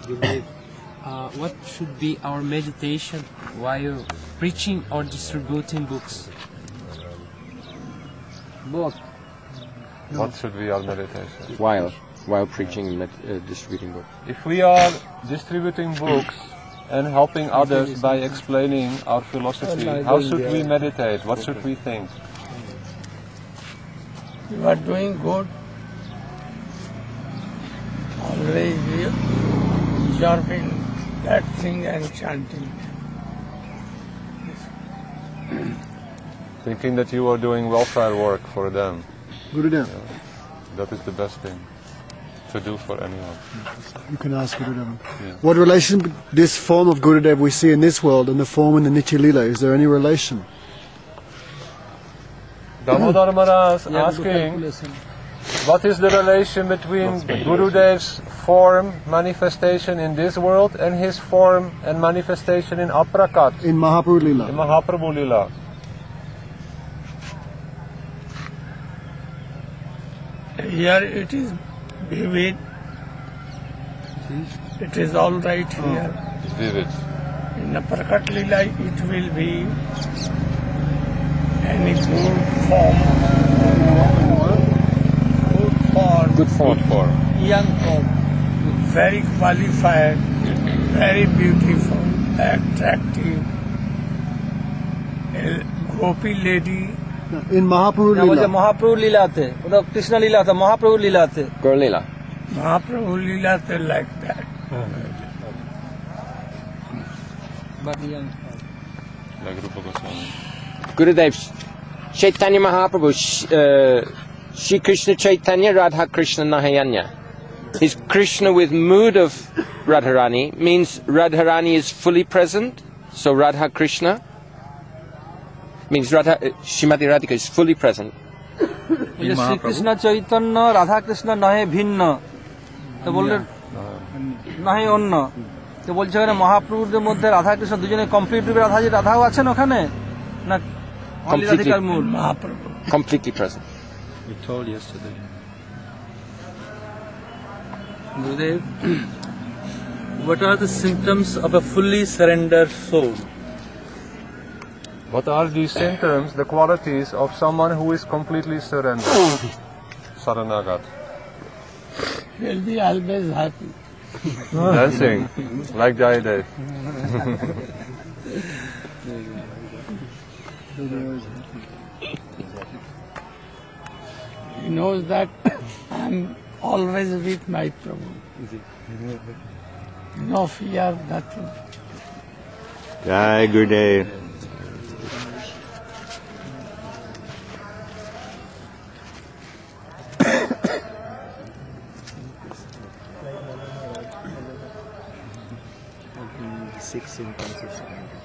Gurudev, what should be our meditation while preaching or distributing books? Both. What should be our meditation? While preaching and distributing books. If we are distributing books and helping others by explaining our philosophy, how should we meditate? What should we think? You are doing good. Always observing that thing and chanting. Thinking that you are doing welfare work for them. Gurudev. That is the best thing to do for anyone. You can ask Gurudev. Yeah. What relation this form of Gurudev we see in this world and the form in the Nitya Lila? Is there any relation? Damodar Maharaj asking, what is the relation between Gurudev's form manifestation in this world and his form and manifestation in Aprakat, In Mahaprabhu Lila. in Mahaprabhu Lila? Here it is vivid. It is all right here. Vivid. In the Prakat Lila it will be any good form. Good form. Young form. Very qualified, very beautiful, attractive. A gopi lady. In Mahaprabhu Lila. महाप्रभु लीला थे, मतलब कृष्ण लीला था, महाप्रभु लीला थे. Gaur Leela. Mahaprabhu Lila they like that. But young. Like Rupa Goswami. Gurudev, Chaitanya Mahaprabhu, Shri Krishna Chaitanya, Radha Krishna Narayana. Is Krishna with mood of Radharani means Radharani is fully present, so Radha Krishna means Radha, Shrimati Radhika is fully present. Shri Krishna Chaitanya Radha Krishna नहे भिन्न तो बोलले नहे অন্য তো বলছে ওখানে মহাপ্রভুদের মধ্যে রাধা কৃষ্ণ দুজনে কমপ্লিট রূপে রাধাও আছেন ওখানে না অনলি রাধিকার মূল Mahaprabhu. Completely present. We told yesterday. Gurudev, what are the symptoms of a fully surrendered soul? What are these symptoms, the qualities of someone who is completely surrendered? Saranagat. Will be always happy. Dancing, like Jayadev. He knows that I am always with my Prabhu. No fear, nothing. Jai Gurudev. Six symptoms of surrender.